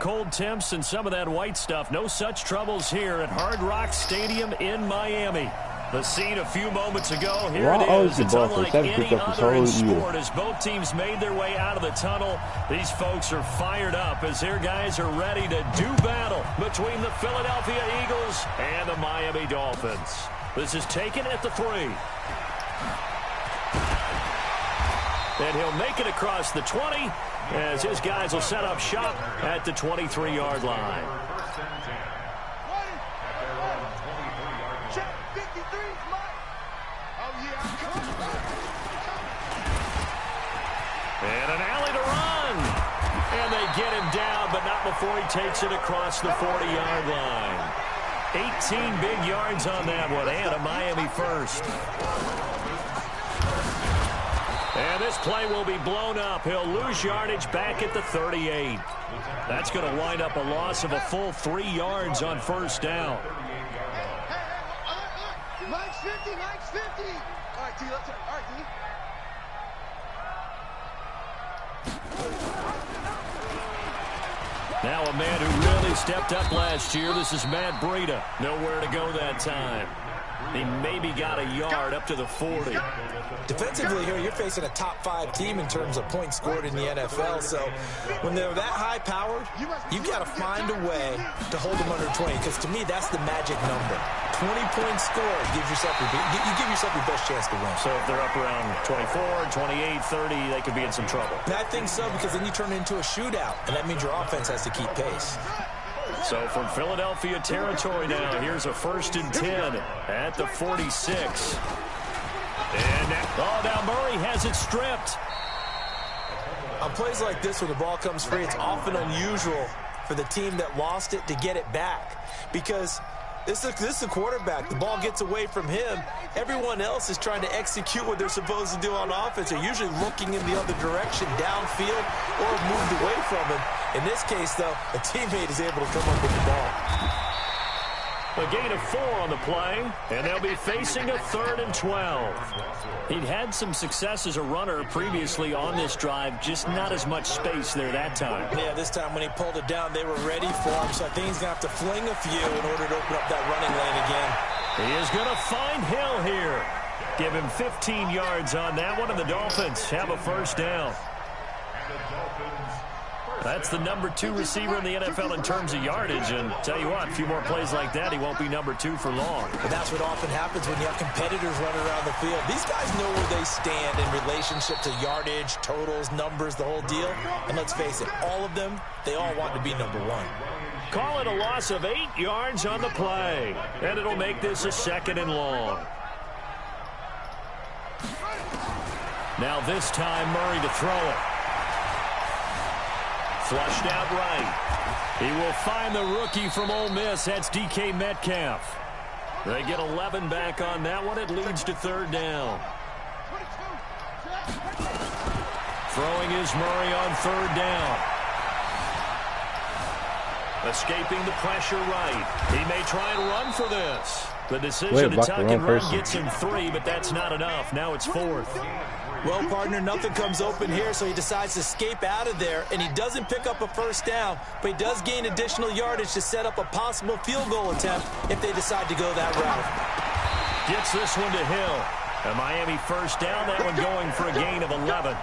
cold temps and some of that white stuff. No such troubles here at Hard Rock Stadium in Miami. The scene a few moments ago. Here it is. It's unlike any other in sport as both teams made their way out of the tunnel. These folks are fired up as their guys are ready to do battle between the Philadelphia Eagles and the Miami Dolphins. This is taken at the 3. And he'll make it across the 20 as his guys will set up shop at the 23-yard line. And an alley to run. And they get him down, but not before he takes it across the 40-yard line. 18 big yards on that one, and a Miami first. And this play will be blown up. He'll lose yardage back at the 38. That's going to wind up a loss of a full 3 yards on first down. Mike's 50, Mike's 50. All right, T, let's all right, T. Now a man who really stepped up last year. This is Matt Breida. Nowhere to go that time. He maybe got a yard up to the 40. Defensively here, you're facing a top 5 team in terms of points scored in the NFL. So when they're that high-powered, you've got to find a way to hold them under 20. Because to me, that's the magic number. 20 points scored gives yourself you give yourself your best chance to win. So if they're up around 24, 28, 30, they could be in some trouble. And I think so, because then you turn it into a shootout, and that means your offense has to keep pace. So from Philadelphia territory now, here's a 1st and 10 at the 46. And now Murray has it stripped. On plays like this where the ball comes free, it's often unusual for the team that lost it to get it back. Because this is the quarterback. The ball gets away from him. Everyone else is trying to execute what they're supposed to do on offense. They're usually looking in the other direction, downfield, or moved away from him. In this case, though, a teammate is able to come up with the ball. A gain of 4 on the play, and they'll be facing a 3rd and 12. He'd had some success as a runner previously on this drive, just not as much space there that time. Yeah, this time when he pulled it down, they were ready for him, so I think he's going to have to fling a few in order to open up that running lane again. He is going to find Hill here. Give him 15 yards on that one, and the Dolphins have a first down. That's the number 2 receiver in the NFL in terms of yardage. And tell you what, a few more plays like that, he won't be number 2 for long. But that's what often happens when you have competitors running around the field. These guys know where they stand in relationship to yardage, totals, numbers, the whole deal. And let's face it, all of them, they all want to be number 1. Call it a loss of 8 yards on the play. And it'll make this a 2nd and long. Now this time, Murray to throw it. Flushed out right. He will find the rookie from Ole Miss. That's DK Metcalf. They get 11 back on that one. It leads to 3rd down. Throwing is Murray on 3rd down. Escaping the pressure right. He may try and run for this. The decision to tuck and run gets him 3, but that's not enough. Now it's 4th. Well, partner, nothing comes open here, so he decides to escape out of there, and he doesn't pick up a first down, but he does gain additional yardage to set up a possible field goal attempt if they decide to go that route. Gets this one to Hill. A Miami first down, that one going for a gain of 11.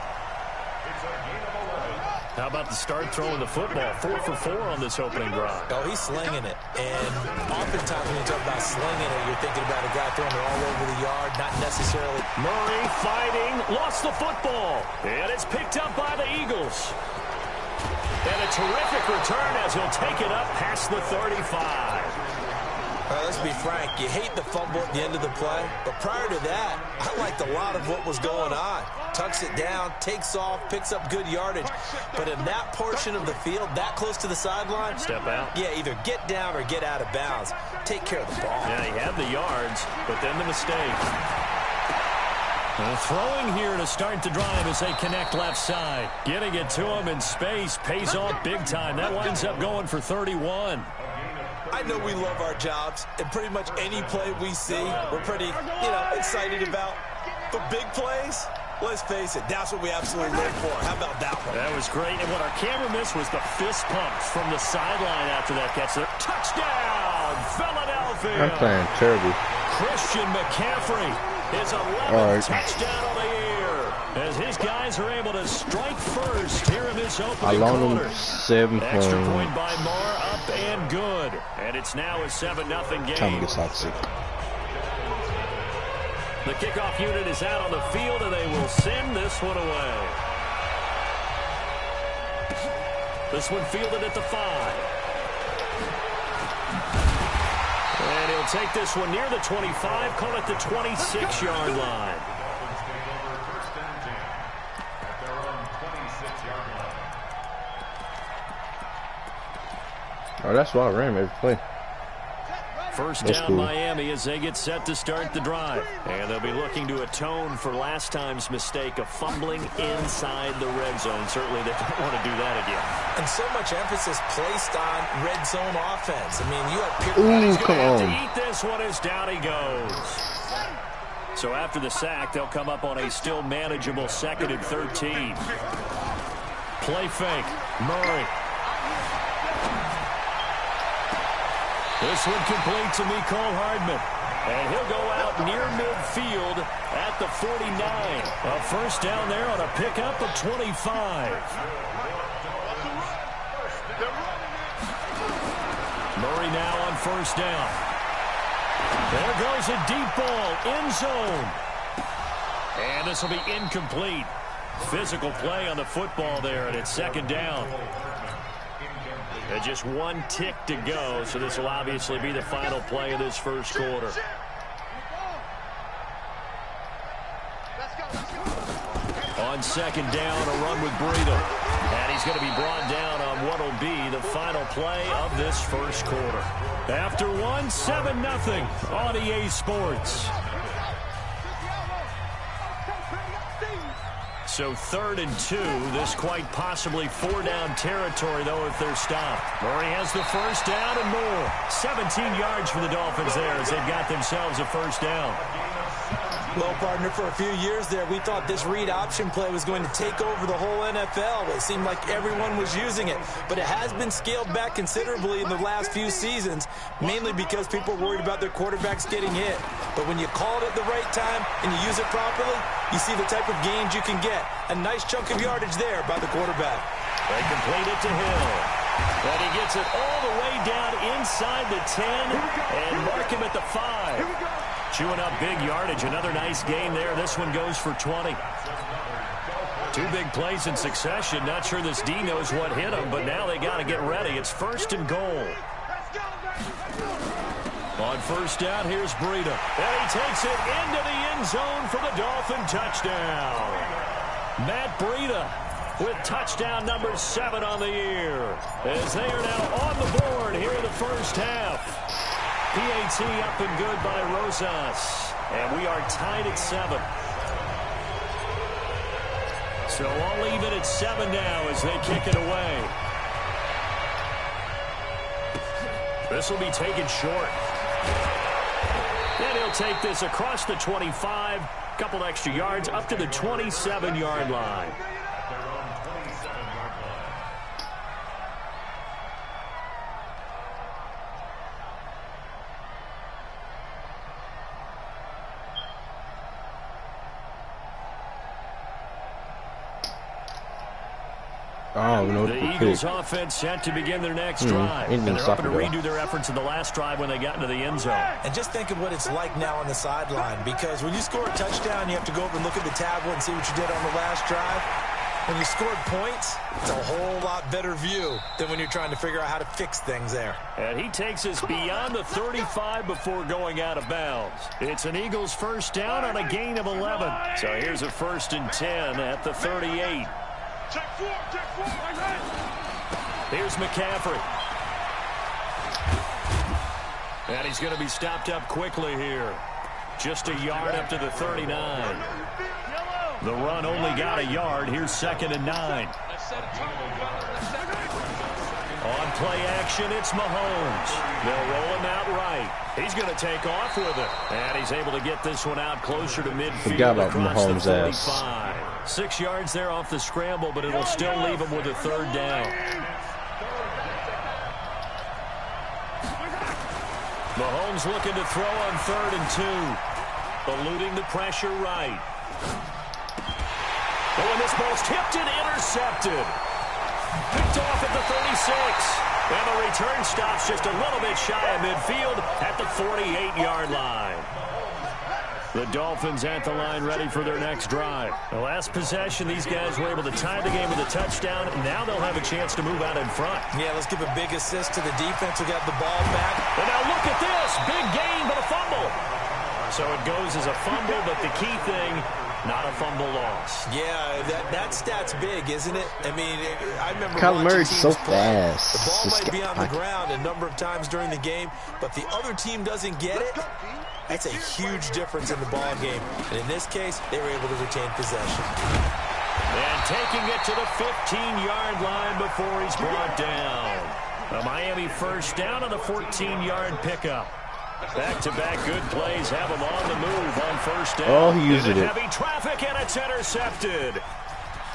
How about the start throwing the football? 4 for 4 on this opening drive. Oh, he's slinging it. And oftentimes when you talk about slinging it, you're thinking about a guy throwing it all over the yard, not necessarily. Murray fighting, lost the football. And it's picked up by the Eagles. And a terrific return as he'll take it up past the 35. Let's be frank, you hate the fumble at the end of the play, but prior to that, I liked a lot of what was going on. Tucks it down, takes off, picks up good yardage. But in that portion of the field, that close to the sideline, step out. Yeah, either get down or get out of bounds. Take care of the ball. Yeah, he had the yards, but then the mistake. Throwing here to start the drive as they connect left side. Getting it to him in space pays off big time. That winds up going for 31. I know we love our jobs, and pretty much any play we see, we're pretty, excited about. But big plays, Let's face it, that's what we absolutely live for. How about that one? That was great. And what our camera missed was the fist pumps from the sideline after that catch. Touchdown, Philadelphia. I'm playing terrible. Christian McCaffrey, his 11th touchdown on the year, as his guys are able to strike first here in this opening quarter. 7 points. Extra point by Moore, up and good. And it's now a 7-0 game. Time gets toxic. The kickoff unit is out on the field, and they will send this one away. This one fielded at the 5. And he'll take this one near the 25, call it the 26-yard line. Oh, that's why I ran every play. First down, Miami, as they get set to start the drive. And they'll be looking to atone for last time's mistake of fumbling inside the red zone. Certainly they don't want to do that again. And so much emphasis placed on red zone offense. I mean, you have Ooh, come on. To eat this one as down he goes. So after the sack, they'll come up on a still manageable 2nd and 13. Play fake. Murray. This one complete to Mecole Hardman. And he'll go out near midfield at the 49. A first down there on a pickup of 25. Murray now on first down. There goes a deep ball, end zone. And this will be incomplete. Physical play on the football there, and it's 2nd down. And just 1 tick to go, so this will obviously be the final play of this first quarter. On 2nd down, a run with Breida. And he's going to be brought down on what will be the final play of this first quarter. After 1, 7-0 on EA Sports. So 3rd and 2, this quite possibly 4-down territory, though, if they're stopped. Murray has the first down and more. 17 yards for the Dolphins there as they've got themselves a first down. Well, partner, for a few years there, we thought this read option play was going to take over the whole NFL. It seemed like everyone was using it, but it has been scaled back considerably in the last few seasons, mainly because people are worried about their quarterbacks getting hit. But when you call it at the right time and you use it properly, you see the type of gains you can get. A nice chunk of yardage there by the quarterback. They complete it to Hill. And he gets it all the way down inside the 10 and mark him at the 5. Chewing up big yardage. Another nice gain there. This one goes for 20. 2 big plays in succession. Not sure this D knows what hit him, but now they got to get ready. It's 1st and goal. On first down, here's Breida. And he takes it into the end zone for the Dolphin touchdown. Matt Breida with touchdown number 7 on the year, as they are now on the board here in the first half. PAT up and good by Rosas. And we are tied at 7. So all even at 7 now as they kick it away. This will be taken short. And he'll take this across the 25. Couple extra yards up to the 27-yard line. The Eagles offense set to begin their next drive. And they're hoping to redo their efforts in the last drive when they got into the end zone. And just think of what it's like now on the sideline, because when you score a touchdown, you have to go over and look at the tablet and see what you did on the last drive. When you scored points, it's a whole lot better view than when you're trying to figure out how to fix things there. And he takes us beyond the 35 before going out of bounds. It's an Eagles first down on a gain of 11. So here's a 1st and 10 at the 38. Check 4, right. Here's McCaffrey. And he's going to be stopped up quickly here. Just a yard up to the 39. The run only got a yard. Here's 2nd and 9. On play action. It's Mahomes. They'll roll him out right. He's going to take off with it. And he's able to get this one out closer to midfield. Forgot about across Mahomes' the 45. ass. 6 yards there off the scramble, but it'll still leave him with a third down. Mahomes looking to throw on 3rd and 2. Eluding the pressure right. Oh, and this ball's tipped and intercepted. Picked off at the 36. And the return stops just a little bit shy of midfield at the 48-yard line. The Dolphins at the line ready for their next drive. The last possession, these guys were able to tie the game with a touchdown. Now they'll have a chance to move out in front. Yeah, let's give a big assist to the defense who got the ball back. And now look at this. Big gain, but a fumble. So it goes as a fumble, but the key thing, not a fumble loss. Yeah, that stat's big, isn't it? I mean, I remember Kyler Murray's so play. fast. The ball might be on the ground a number of times during the game, but the other team doesn't get it. That's a huge difference in the ball game. And in this case, they were able to retain possession. And taking it to the 15-yard line before he's brought down. A Miami first down on the 14-yard pickup. Back-to-back good plays have him on the move on first down. Oh, he used it. Heavy traffic, and it's intercepted.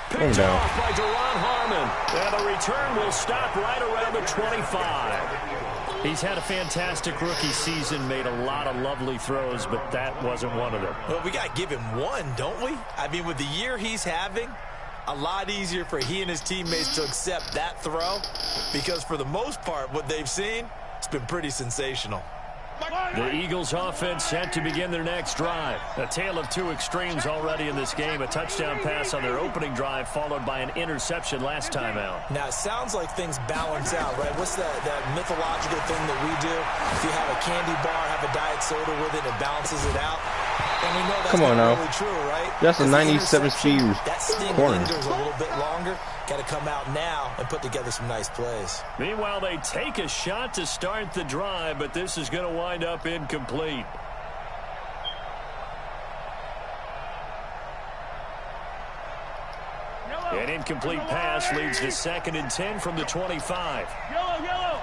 Picked off by Deron Harmon. And the return will stop right around the 25. He's had a fantastic rookie season, made a lot of lovely throws, but that wasn't one of them. Well, we got to give him one, don't we? I mean, with the year he's having, a lot easier for he and his teammates to accept that throw because for the most part, what they've seen, it's been pretty sensational. The Eagles offense set to begin their next drive. A tale of two extremes already in this game. A touchdown pass on their opening drive followed by an interception last time out. Now, it sounds like things balance out, right? What's that mythological thing that we do? If you have a candy bar, have a diet soda with it, it balances it out. And we know that's not really true, right? That's a 97 speed that sting lingers a little bit longer. Got to come out now and put together some nice plays. Meanwhile, they take a shot to start the drive, but this is going to wind up incomplete. An incomplete pass leads to 2nd and 10 from the 25. Yellow.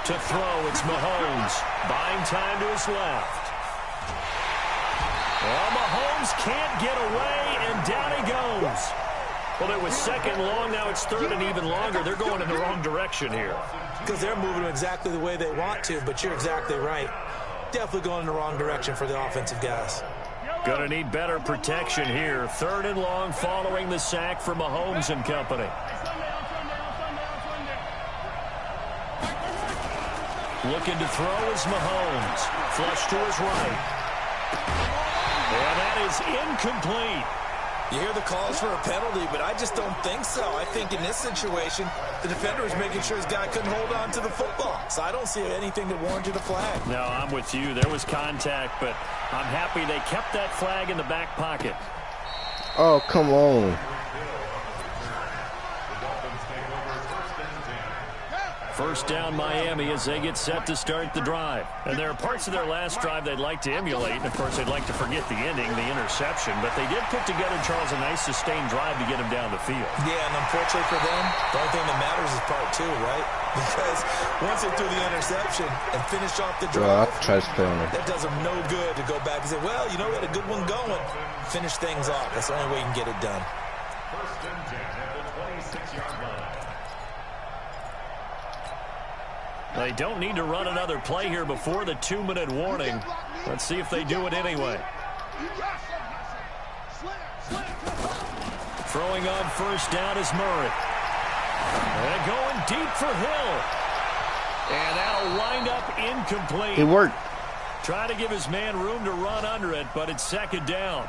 To throw, it's Mahomes. Buying time to his left. Well, Mahomes can't get away, and down he goes. Well, it was 2nd long, now it's 3rd and even longer. They're going in the wrong direction here. Because they're moving exactly the way they want to, but you're exactly right. Definitely going in the wrong direction for the offensive guys. Going to need better protection here. 3rd and long following the sack for Mahomes and company. Looking to throw is Mahomes. Flush to his right. And that is incomplete. You hear the calls for a penalty, but I just don't think so. I think in this situation, the defender is making sure his guy couldn't hold on to the football. So I don't see anything that warranted a flag. No, I'm with you. There was contact, but I'm happy they kept that flag in the back pocket. Oh, come on. First down Miami as they get set to start the drive. And there are parts of their last drive they'd like to emulate. And, of course, they'd like to forget the ending, the interception. But they did put together, Charles, a nice sustained drive to get him down the field. Yeah, and unfortunately for them, the only thing that matters is part 2, right? Because once they threw the interception and finished off the drive, that does them no good to go back and say, well, you know, we had a good one going. Finish things off. That's the only way you can get it done. First and 10 at the 26-yard line. They don't need to run another play here before the 2-minute warning. Let's see if they do it anyway. Throwing on first down is Murray. And going deep for Hill. And that'll wind up incomplete. It worked. Trying to give his man room to run under it, but it's 2nd down.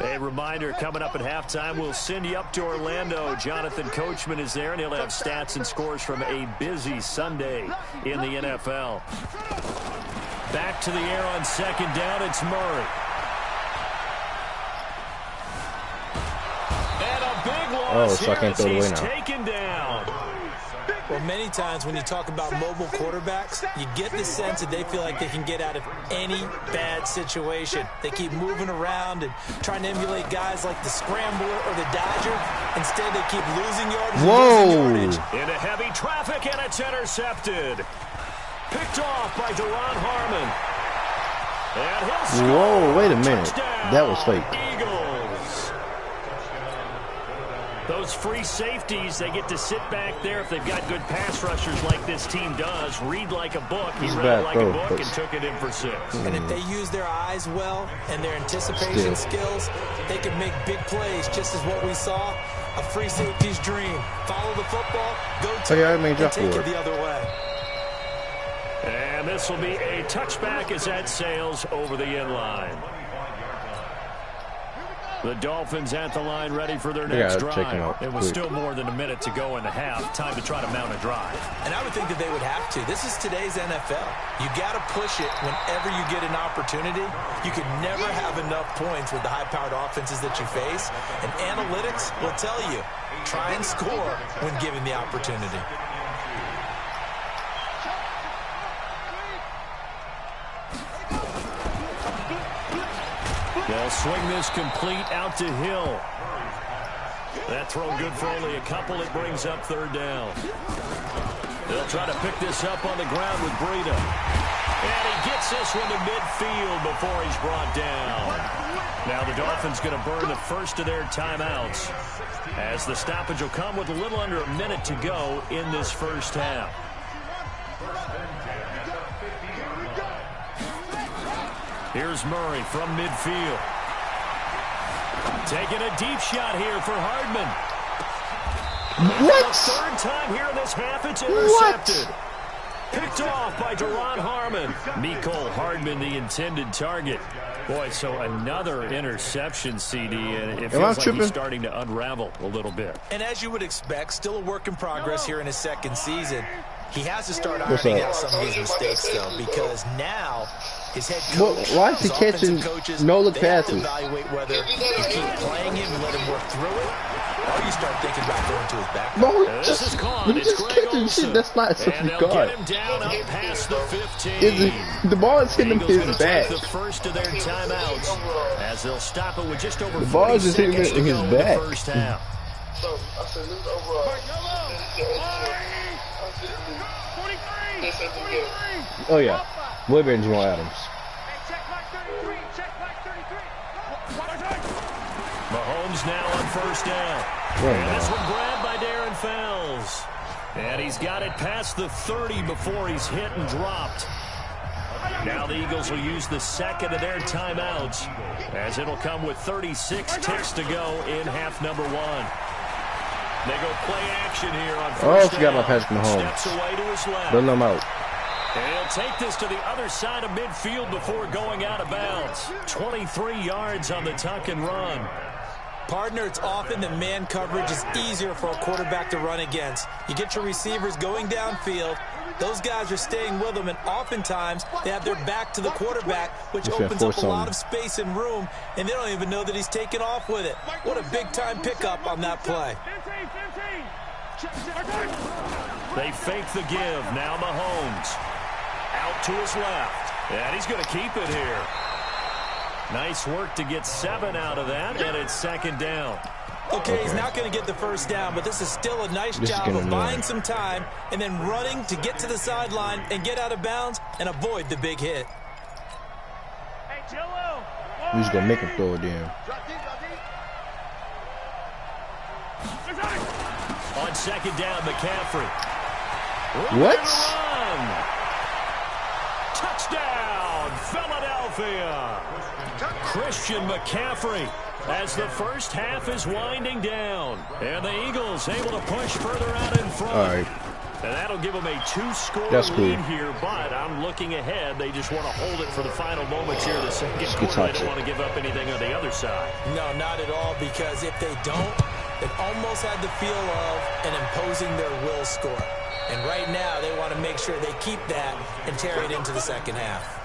A reminder, coming up at halftime, we'll send you up to Orlando. Jonathan Coachman is there, and he'll have stats and scores from a busy Sunday in the NFL. Back to the air on 2nd down, it's Murray. And a big loss so I can't throw it away now. Taken down. Well, many times when you talk about mobile quarterbacks, you get the sense that they feel like they can get out of any bad situation. They keep moving around and trying to emulate guys like the Scrambler or the Dodger. Instead, they keep losing yardage and losing yardage. Into heavy traffic, and it's intercepted. Picked off by Deron Harmon. And he'll score. Whoa, wait a minute. Touchdown, That was fake. Eagles. Those free safeties, they get to sit back there if they've got good pass rushers like this team does. Read like a book. He read like a book and took it in for 6. And if they use their eyes well and their anticipation skills, they can make big plays, just as what we saw. A free safety's dream. Follow the football, go to it, and take it the other way. And this will be a touchback as that sails over the end line. The Dolphins at the line ready for their next drive. It was still more than a minute to go in the half. Time to try to mount a drive. And I would think that they would have to. This is today's NFL. You got to push it whenever you get an opportunity. You can never have enough points with the high-powered offenses that you face. And analytics will tell you, try and score when given the opportunity. They'll swing this complete out to Hill. That throw good for only a couple. It brings up 3rd down. They'll try to pick this up on the ground with Breida. And he gets this one to midfield before he's brought down. Now the Dolphins going to burn the first of their timeouts, as the stoppage will come with a little under a minute to go in this first half. Here's Murray from midfield. Taking a deep shot here for Hardman. What? The 3rd time here in this half, it's intercepted. Picked off by Deron Harmon. Mecole Hardman, the intended target. Boy, so another interception, CD, and it feels like he's starting to unravel a little bit. And as you would expect, still a work in progress here in his 2nd season. He has to start ironing out some of his mistakes, though, because now his head coach, why is he catching no-look passes? Evaluate whether you keep playing him and let him work through it, or you start thinking about going to his back. No, this is caught. It's Greg Olsen. That's not something God. Get him down up past the 15. The ball is hitting him in his back. The first of their timeouts, as they'll stop it with just over 40 the ball is just hitting him in his back. First half. So I said, this overall. Oh yeah, way better than Jamal Adams. Mahomes now on 1st down. And this one grabbed by Darren Fells. And he's got it past the 30 before he's hit and dropped. Now the Eagles will use the 2nd of their timeouts, as it'll come with 36 ticks to go in half number 1. They go play action here on 1st down. Oh, forgot about Patrick Mahomes. Steps away to his left. Don't let him out. And he'll take this to the other side of midfield before going out of bounds. 23 yards on the tuck and run. Partner, it's often that man coverage is easier for a quarterback to run against. You get your receivers going downfield. Those guys are staying with them, and oftentimes they have their back to the quarterback, which opens up a lot of space and room, and they don't even know that he's taken off with it. What a big-time pickup on that play. They fake the give. Now Mahomes out to his left, and he's going to keep it here. Nice work to get 7 out of that, and it's 2nd down. Okay, he's not going to get the 1st down, but this is still a nice job of buying some time and then running to get to the sideline and get out of bounds and avoid the big hit. We're just going to make him throw it in. On 2nd down, McCaffrey. What? Touchdown, Philadelphia. Christian McCaffrey, as the first half is winding down. And the Eagles able to push further out in front. All right. And that'll give them a 2-score lead here, but I'm looking ahead. They just want to hold it for the final moments here of the 2nd quarter. They don't want to give up anything on the other side. No, not at all, because if they don't, it almost had the feel of an imposing their will score. And right now, they want to make sure they keep that and carry it into the 2nd half.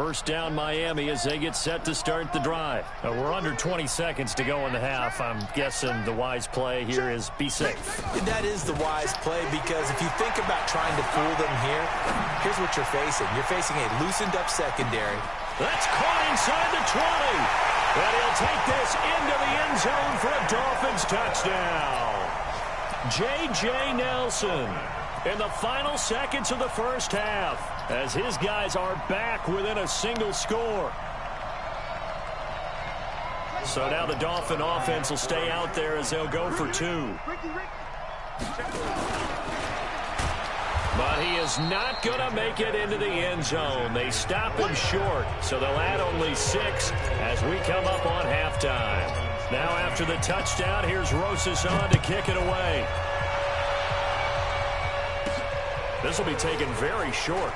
First down Miami as they get set to start the drive. We're under 20 seconds to go in the half. I'm guessing the wise play here is be safe. That is the wise play, because if you think about trying to fool them here, here's what you're facing. You're facing a loosened up secondary. That's caught inside the 20. And he'll take this into the end zone for a Dolphins touchdown. J.J. Nelson in the final seconds of the first half, as his guys are back within a single score. So now the Dolphin offense will stay out there as they'll go for 2. But he is not going to make it into the end zone. They stop him short, so they'll add only 6 as we come up on halftime. Now after the touchdown, here's Rosas on to kick it away. This will be taken very short.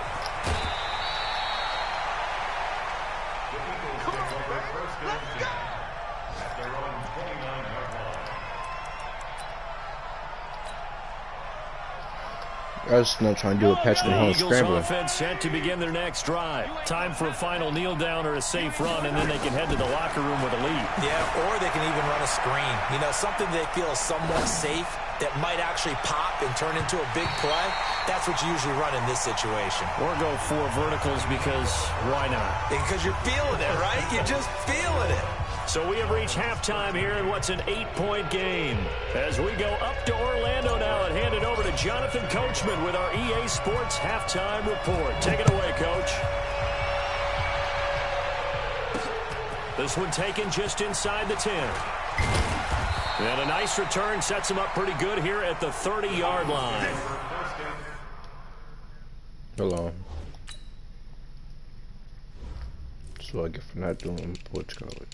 I was not trying to do a Patrick Mahomes scrambling. The Eagles offense set to begin their next drive. Time for a final kneel down or a safe run, and then they can head to the locker room with a lead. Yeah, or they can even run a screen. You know, something they feel is somewhat safe that might actually pop and turn into a big play. That's what you usually run in this situation. Or go 4 verticals, because why not? Because you're feeling it, right? You're just feeling it. So we have reached halftime here in what's an 8-point game. As we go up to Orlando now and hand it over to Jonathan Coachman with our EA Sports Halftime Report. Take it away, Coach. This one taken just inside the 10. And a nice return sets him up pretty good here at the 30-yard line. Hold on. That's what I get for not doing what's called it.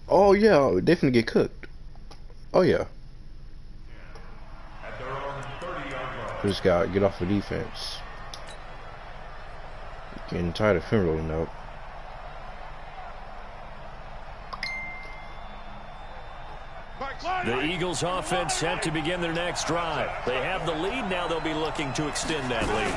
Oh yeah, I'll definitely get cooked. Oh yeah. Just gotta get off the defense. Getting tired of fin rolling up. The Eagles offense set to begin their next drive. They have the lead now. They'll be looking to extend that lead.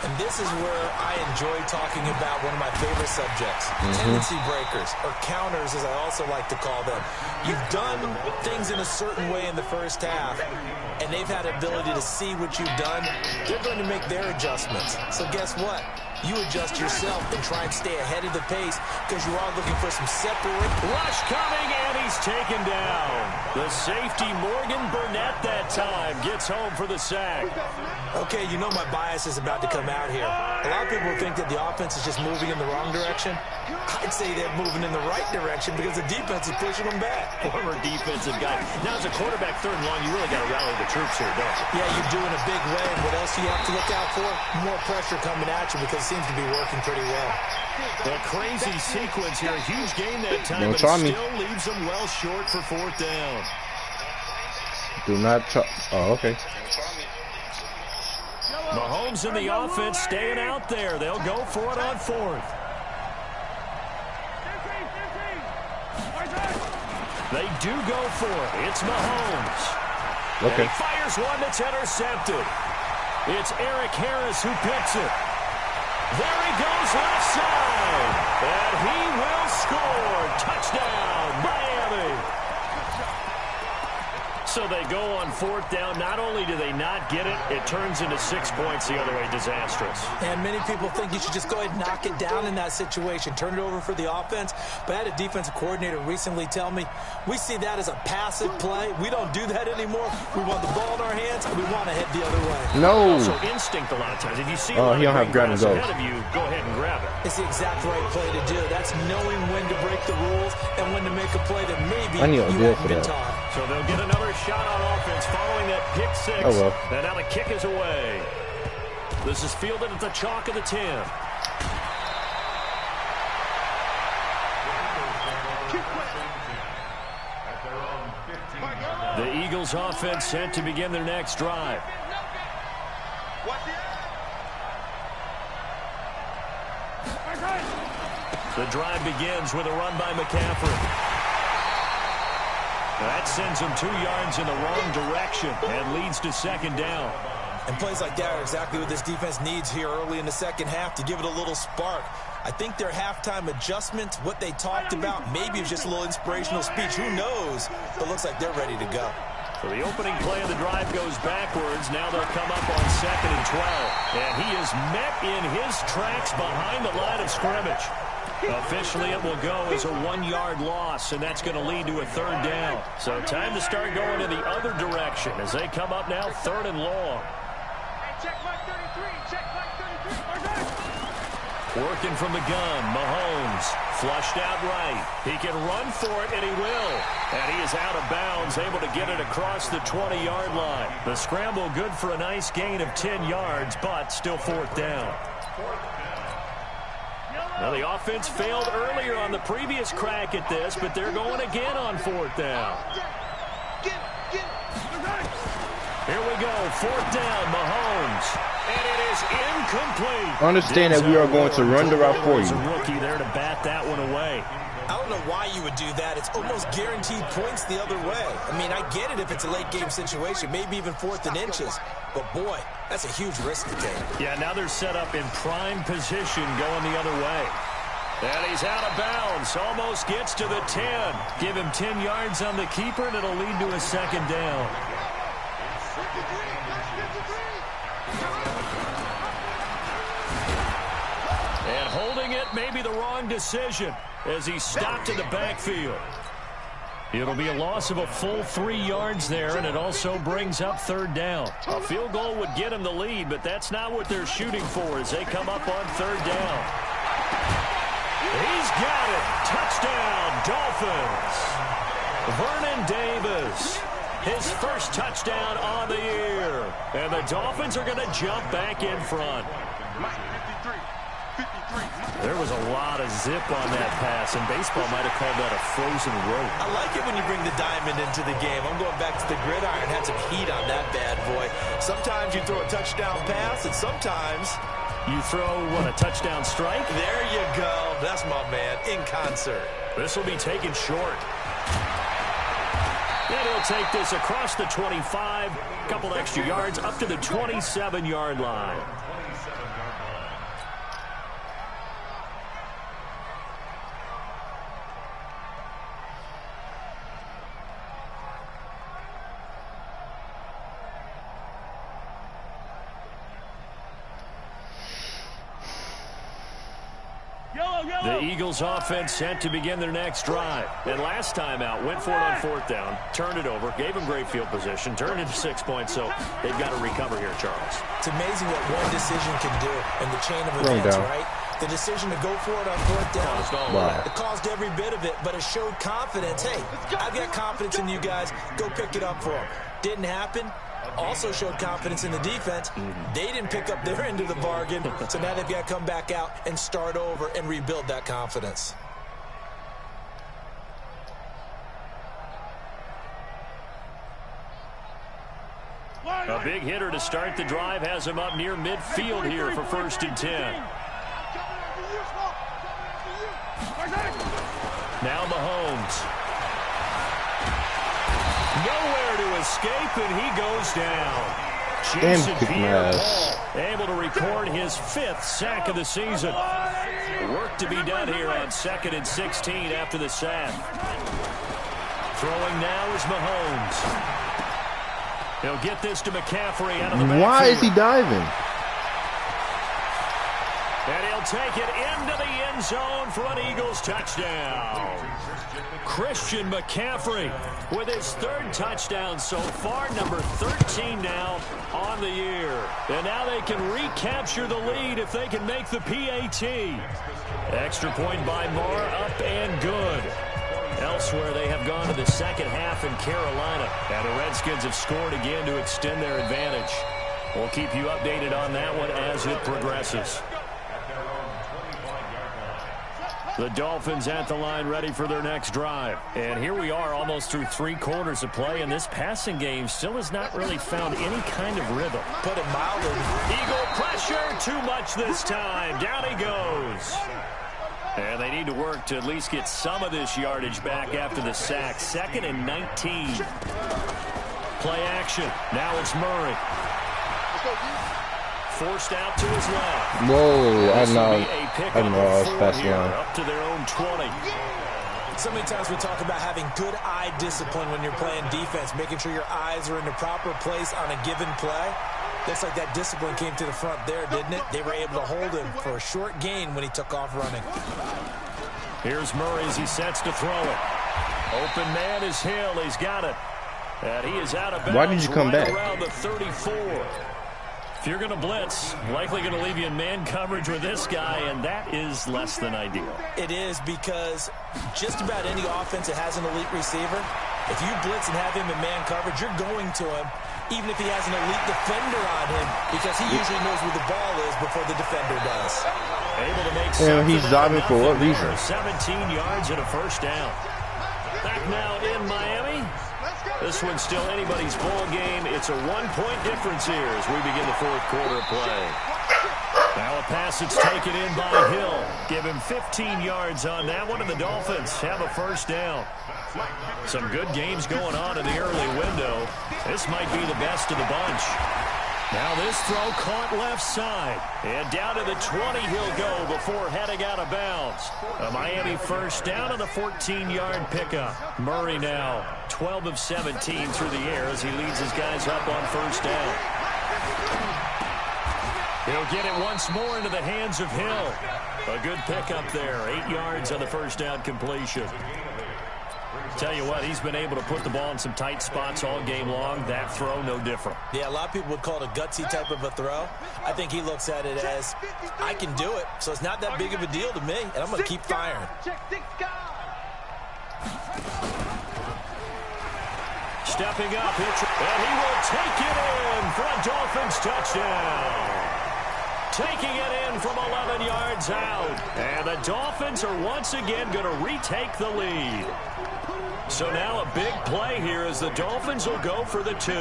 And this is where I enjoy talking about one of my favorite subjects, tendency breakers, or counters as I also like to call them. You've done things in a certain way in the first half, and they've had the ability to see what you've done. They're going to make their adjustments. So guess what? You adjust yourself and try and stay ahead of the pace, because you are looking for some separate. Rush coming, and he's taken down. The safety, Morgan Burnett, that time gets home for the sack. Okay, you know my bias is about to come out here. A lot of people think that the offense is just moving in the wrong direction. I'd say they're moving in the right direction because the defense is pushing them back. Former defensive guy. Now, as a quarterback, 3rd and long, you really got to rally the troops here, don't you? Yeah, you do in a big way. And what else do you have to look out for? More pressure coming at you, because it seems to be working pretty well. A crazy sequence here. A huge gain that time, but it still leaves them well short for 4th down. Do not try. Oh, okay. Mahomes and the offense staying out there. They'll go for it on 4th. They do go for it. It's Mahomes. Okay. And he fires one that's intercepted. It's Eric Harris who picks it. There he goes left side. And he will score. Touchdown, Miami. So they go on 4th down. Not only do they not get it, it turns into 6 points the other way. Disastrous. And many people think you should just go ahead and knock it down in that situation. Turn it over for the offense. But I had a defensive coordinator recently tell me, we see that as a passive play. We don't do that anymore. We want the ball in our hands, and we want to head the other way. No. Also instinct a lot of times. If you see he don't have grab and go ahead of you, go ahead and grab it. It's the exact right play to do. That's knowing when to break the rules and when to make a play that maybe you haven't been taught. So they'll get another shot on offense following that pick 6. Oh, well. And now the kick is away. This is fielded at the chalk of the 10. The Eagles offense set to begin their next drive. The drive begins with a run by McCaffrey. That sends them 2 yards in the wrong direction and leads to second down. And plays like that are exactly what this defense needs here early in the second half to give it a little spark. I think their halftime adjustment, what they talked about, maybe it was just a little inspirational speech. Who knows? But looks like they're ready to go. So the opening play of the drive goes backwards. Now they'll come up on 2nd and 12. And he is met in his tracks behind the line of scrimmage. Officially, it will go as a 1-yard loss, and that's going to lead to a 3rd down. So time to start going in the other direction as they come up now 3rd and long. Check Mike 33. Check Mike 33. Working from the gun, Mahomes flushed out right. He can run for it, and he will. And he is out of bounds, able to get it across the 20-yard line. The scramble good for a nice gain of 10 yards, but still 4th down. Now, the offense failed earlier on the previous crack at this, but they're going again on 4th down. Here we go, 4th down, Mahomes. And it is incomplete. Understand that we are going to run the route for you. A rookie there to bat that one away. I don't know why you would do that. It's almost guaranteed points the other way. I mean, I get it if it's a late game situation, maybe even 4th and inches. But, boy, that's a huge risk to take. Yeah, now they're set up in prime position going the other way. And he's out of bounds. Almost gets to the 10. Give him 10 yards on the keeper, and it'll lead to a 2nd down. And holding it may be the wrong decision as he stopped in the backfield. It'll be a loss of a full 3 yards there, and it also brings up 3rd down. A field goal would get him the lead, but that's not what they're shooting for as they come up on 3rd down. He's got it. Touchdown, Dolphins. Vernon Davis, his first touchdown on the year. And the Dolphins are going to jump back in front. There was a lot of zip on that pass, and baseball might have called that a frozen rope. I like it when you bring the diamond into the game. I'm going back to the gridiron. Had some heat on that bad boy. Sometimes you throw a touchdown pass, and sometimes you throw, what, a touchdown strike? There you go. That's my man, in concert. This will be taken short. And he'll take this across the 25, a couple extra yards, up to the 27-yard line. The Eagles offense set to begin their next drive. And last time out, went for it on 4th down, turned it over, gave them great field position, turned into 6 points, so they've got to recover here, Charles. It's amazing what one decision can do in the chain of events, right? The decision to go for it on 4th down, it caused every bit of it, but it showed confidence. Hey, I've got confidence in you guys. Go pick it up for them. Didn't happen. Also showed confidence in the defense. They didn't pick up their end of the bargain, so now they've got to come back out and start over and rebuild that confidence. A big hitter to start the drive has him up near midfield here for 1st and 10. Now Mahomes. Nowhere to escape, and he goes down. Jason Pierre-Paul able to record his 5th sack of the season. Work to be done here on 2nd and 16 after the sack. Throwing now is Mahomes. He'll get this to McCaffrey out of the backfield. Why is he diving? And he'll take it into the end zone for an Eagles touchdown. Christian McCaffrey with his 3rd touchdown so far, number 13 now on the year. And now they can recapture the lead if they can make the PAT. Extra point by Marr, up and good. Elsewhere, they have gone to the second half in Carolina. And the Redskins have scored again to extend their advantage. We'll keep you updated on that one as it progresses. The Dolphins at the line ready for their next drive. And here we are almost through 3 quarters of play, and this passing game still has not really found any kind of rhythm. Put it mildly. Eagle pressure, too much this time. Down he goes. And they need to work to at least get some of this yardage back after the sack. 2nd and 19. Play action. Now it's Murray. Forced out to his left. Whoa, I know I was fast line. Up to their own 20. So many times we talk about having good eye discipline when you're playing defense, making sure your eyes are in the proper place on a given play. Looks like that discipline came to the front there, didn't it? They were able to hold him for a short gain when he took off running. Here's Murray as he sets to throw it. Open man is Hill. He's got it. And he is out of bounds. Why did you come back? Around the 34. If you're going to blitz, likely going to leave you in man coverage with this guy, and that is less than ideal. It is, because just about any offense that has an elite receiver, if you blitz and have him in man coverage, you're going to him, even if he has an elite defender on him, because he usually knows where the ball is before the defender does. Able to make he's diving for what reason? 17 yards and a first down. Back now in Miami. This one's still anybody's ball game. It's a 1-point difference here as we begin the 4th quarter of play. Now a pass that's taken in by Hill. Give him 15 yards on that one, and the Dolphins have a first down. Some good games going on in the early window. This might be the best of the bunch. Now this throw caught left side. And down to the 20 he'll go before heading out of bounds. A Miami first down on the 14-yard pickup. Murray now 12 of 17 through the air as he leads his guys up on first down. He'll get it once more into the hands of Hill. A good pickup there. 8 yards on the first down completion. Tell you what, he's been able to put the ball in some tight spots all game long. That throw, no different. Yeah, a lot of people would call it a gutsy type of a throw. I think he looks at it as, I can do it, so it's not that big of a deal to me, and I'm going to keep firing. Stepping up, and he will take it in for a Dolphins touchdown. Taking it in from 11 yards out. And the Dolphins are once again going to retake the lead. So now a big play here as the Dolphins will go for the 2.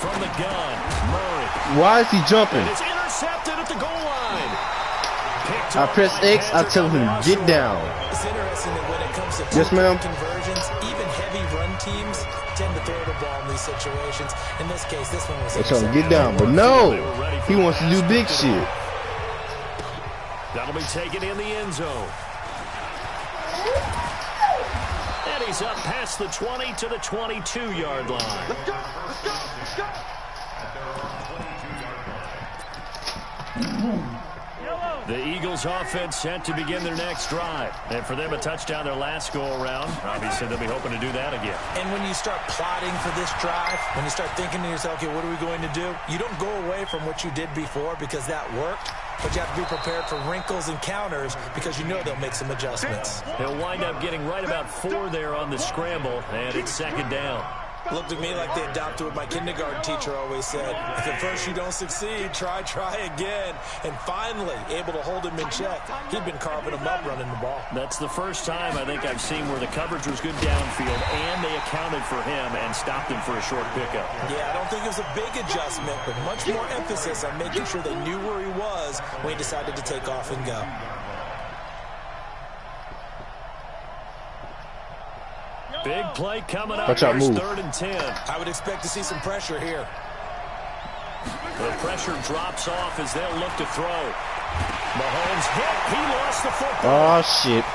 From the gun, Murray. Why is he jumping? And it's intercepted at the goal line. I press X, I tell him, get down. It's interesting that when it comes to yes, ma'am. Conversions, even heavy run teams tend to throw the ball in these situations. In this case, this one was intercepted. Get down, but no, he wants to do big shit. That'll be taken in the end zone. And he's up past the 20 to the 22-yard line. Let's go, let's go, let's go. The Eagles offense set to begin their next drive. And for them, a touchdown their last go-around. Obviously, they'll be hoping to do that again. And when you start plotting for this drive, when you start thinking to yourself, okay, what are we going to do? You don't go away from what you did before because that worked. But you have to be prepared for wrinkles and counters because you know they'll make some adjustments. He'll wind up getting right about 4 there on the scramble, and it's second down. Looked to me like they adopted what my kindergarten teacher always said. If at first you don't succeed, try again. And finally, able to hold him in check. He'd been carving him up running the ball. That's the first time I think I've seen where the coverage was good downfield, and they accounted for him and stopped him for a short pickup. Yeah, I don't think it was a big adjustment, but much more emphasis on making sure they knew where he was when he decided to take off and go. Big play coming up. Watch out, move. 3rd and 10. I would expect to see some pressure here. The pressure drops off as they'll look to throw. Mahomes hit. He lost the football. Oh, shit.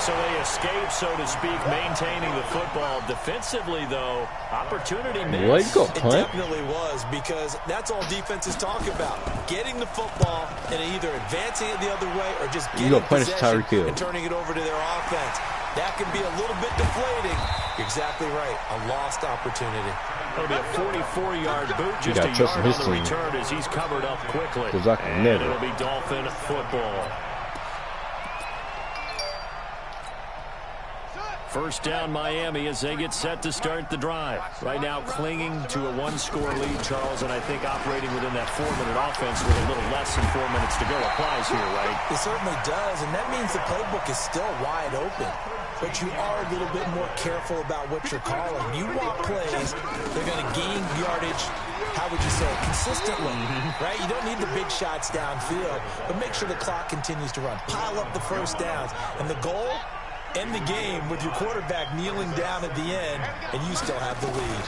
So they escape, so to speak, maintaining the football. Defensively, though, opportunity missed. It definitely was, because that's all defenses talk about. Getting the football and either advancing it the other way or just getting possession and turning it over to their offense. That can be a little bit deflating. You're exactly right. A lost opportunity. That'll be a 44-yard boot, just a yard on the return as he's covered up quickly. And it'll be Dolphin football. First down, Miami, as they get set to start the drive. Right now, clinging to a 1-score lead, Charles, and I think operating within that 4-minute offense with a little less than 4 minutes to go applies here, right? It certainly does, and that means the playbook is still wide open. But you are a little bit more careful about what you're calling. You want plays, they're going to gain yardage how would you say it, consistently, right? You don't need the big shots downfield, but make sure the clock continues to run. Pile up the first downs. And the goal, end the game with your quarterback kneeling down at the end, and you still have the lead.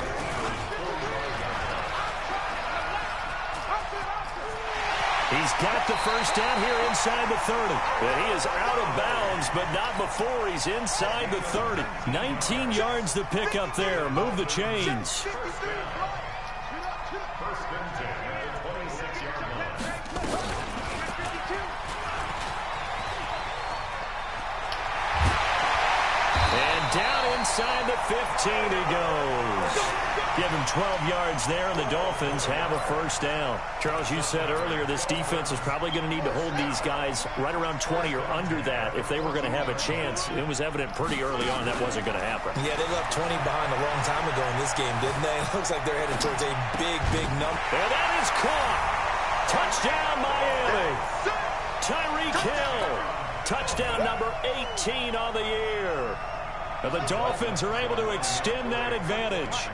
He's got the first down here inside the 30. And he is out of bounds, but not before he's inside the 30. 19 yards to pick up there. Move the chains. First and 10 at the 26-yard line. And down inside the 15 he goes. Give him 12 yards there, and the Dolphins have a first down. Charles, you said earlier this defense is probably going to need to hold these guys right around 20 or under that if they were going to have a chance. It was evident pretty early on that wasn't going to happen. Yeah, they left 20 behind a long time ago in this game, didn't they? It looks like they're headed towards a big, big number. And that is caught. Touchdown, Miami. Tyreek Hill. Touchdown number 18 on the year. And the Dolphins are able to extend that advantage.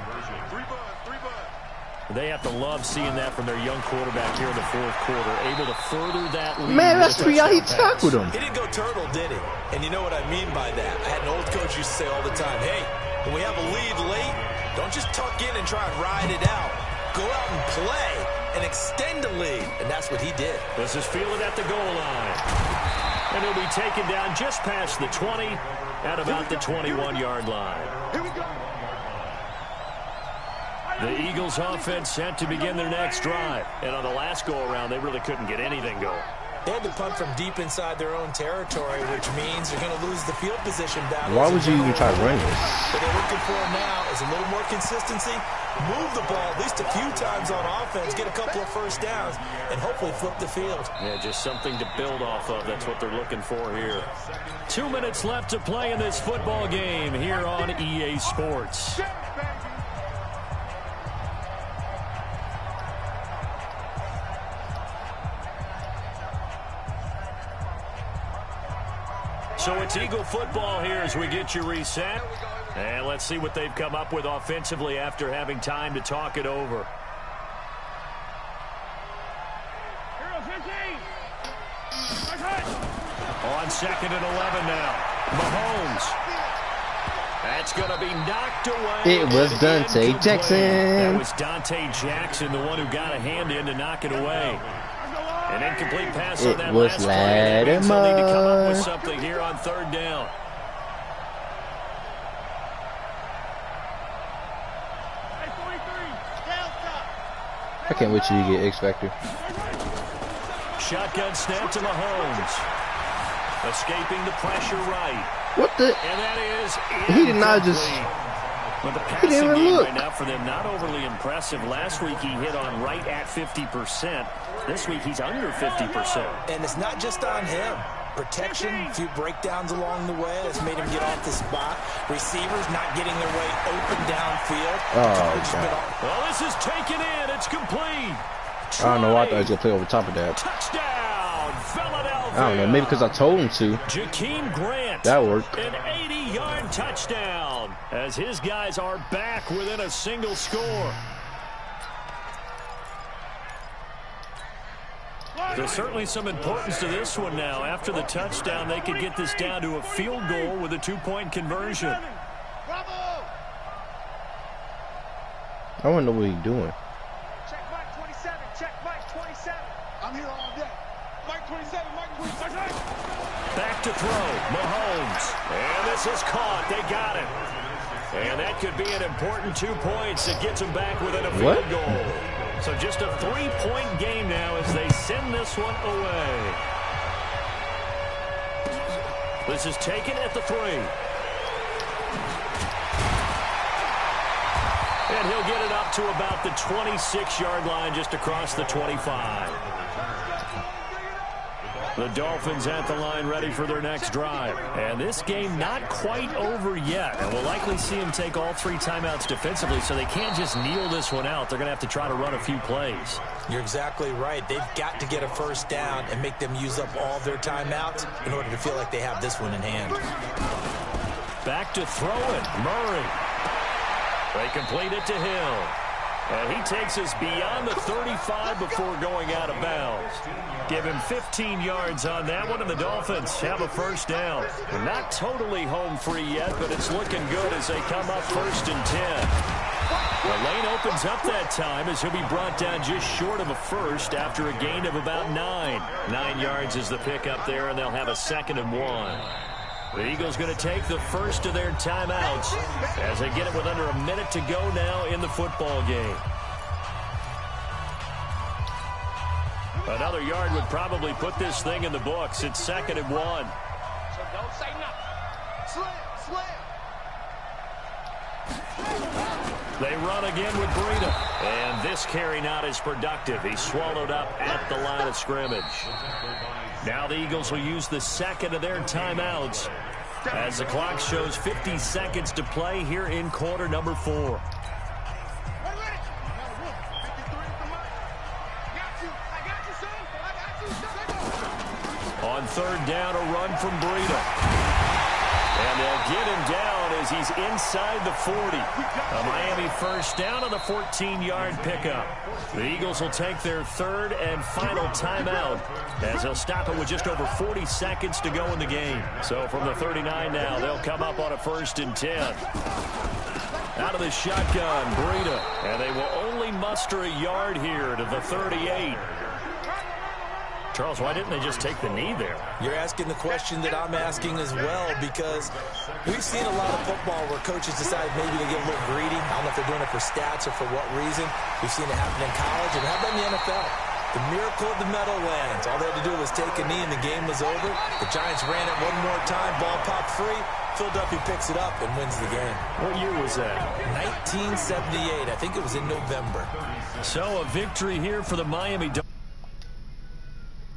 They have to love seeing that from their young quarterback here in the fourth quarter, able to further that lead. Man, that's pretty how he tackled him. He didn't go turtle, did he? And you know what I mean by that. I had an old coach used to say all the time, hey, when we have a lead late, don't just tuck in and try and ride it out. Go out and play and extend the lead. And that's what he did. This is fielded at the goal line. And he'll be taken down just past the 20 at about the 21-yard line. Here we go. The Eagles offense set to begin their next drive. And on the last go-around, they really couldn't get anything going. They had to punt from deep inside their own territory, which means they're going to lose the field position battle. Why would you even try to run this? What they're looking for now is a little more consistency. Move the ball at least a few times on offense, get a couple of first downs, and hopefully flip the field. Yeah, just something to build off of. That's what they're looking for here. 2 minutes left to play in this football game here on EA Sports. So it's Eagle football here as we get you reset. And let's see what they've come up with offensively after having time to talk it over. On 2nd and 11 now. Mahomes. That's going to be knocked away. It was Dante Jackson. That was Dante Jackson, the one who got a hand in to knock it away. An incomplete pass on that last play. That means they'll need to come up with something here on 3rd down. I can't wait till you get X Factor. Shotgun snap to Mahomes. Escaping the pressure right. What the? And that is He did not just... But the passing game right now for them, not overly impressive. Last week he hit on right at 50%. This week he's under 50%. And it's not just on him. Protection, a few breakdowns along the way. That's made him get off the spot. Receivers not getting their way open downfield. Well, this is taken in. It's complete. I don't know why I thought he was going to play over top of that. Touchdown, Philadelphia. I don't know. Maybe because I told him to. Jakeem Grant. That worked. An 80-yard touchdown as his guys are back within a single score. There's certainly some importance to this one now. After the touchdown, they could get this down to a field goal with a 2-point conversion. I want to know what he's doing. Check Mike 27. Check Mike 27. I'm here all day. Mike 27. Mike 27. Back to throw. Mahomes. And this is caught. They got it. And that could be an important 2 points that gets them back within a field goal. So just a 3-point game now as they send this one away. This is taken at the 3. And he'll get it up to about the 26-yard line just across the 25. The Dolphins at the line ready for their next drive. And this game not quite over yet. And we'll likely see them take all 3 timeouts defensively, so they can't just kneel this one out. They're going to have to try to run a few plays. You're exactly right. They've got to get a first down and make them use up all their timeouts in order to feel like they have this one in hand. Back to throw it. Murray. They complete it to Hill. And he takes us beyond the 35 before going out of bounds. Give him 15 yards on that one, and the Dolphins have a first down. They're not totally home free yet, but it's looking good as they come up 1st and 10. The lane opens up that time as he'll be brought down just short of a first after a gain of about 9. 9 yards is the pickup there, and they'll have a 2nd and 1. The Eagles going to take the first of their timeouts as they get it with under a minute to go now in the football game. Another yard would probably put this thing in the books. It's 2nd and 1. So don't say nothing. Slam. They run again with Breida. And this carry not as productive. He's swallowed up at the line of scrimmage. Now the Eagles will use the 2nd of their timeouts as the clock shows 50 seconds to play here in quarter number 4. On 3rd down, a run from Breida. And they'll get him down as he's inside the 40. A Miami first down on the 14-yard pickup. The Eagles will take their 3rd and final timeout as they'll stop it with just over 40 seconds to go in the game. So from the 39 now, they'll come up on a 1st and 10. Out of the shotgun, Breida. And they will only muster a yard here to the 38. Charles, why didn't they just take the knee there? You're asking the question that I'm asking as well, because we've seen a lot of football where coaches decide maybe to get a little greedy. I don't know if they're doing it for stats or for what reason. We've seen it happen in college, and how about in the NFL? The miracle of the Meadowlands. All they had to do was take a knee, and the game was over. The Giants ran it one more time. Ball popped free. Philadelphia picks it up and wins the game. What year was that? 1978. I think it was in November. So a victory here for the Miami Dolphins.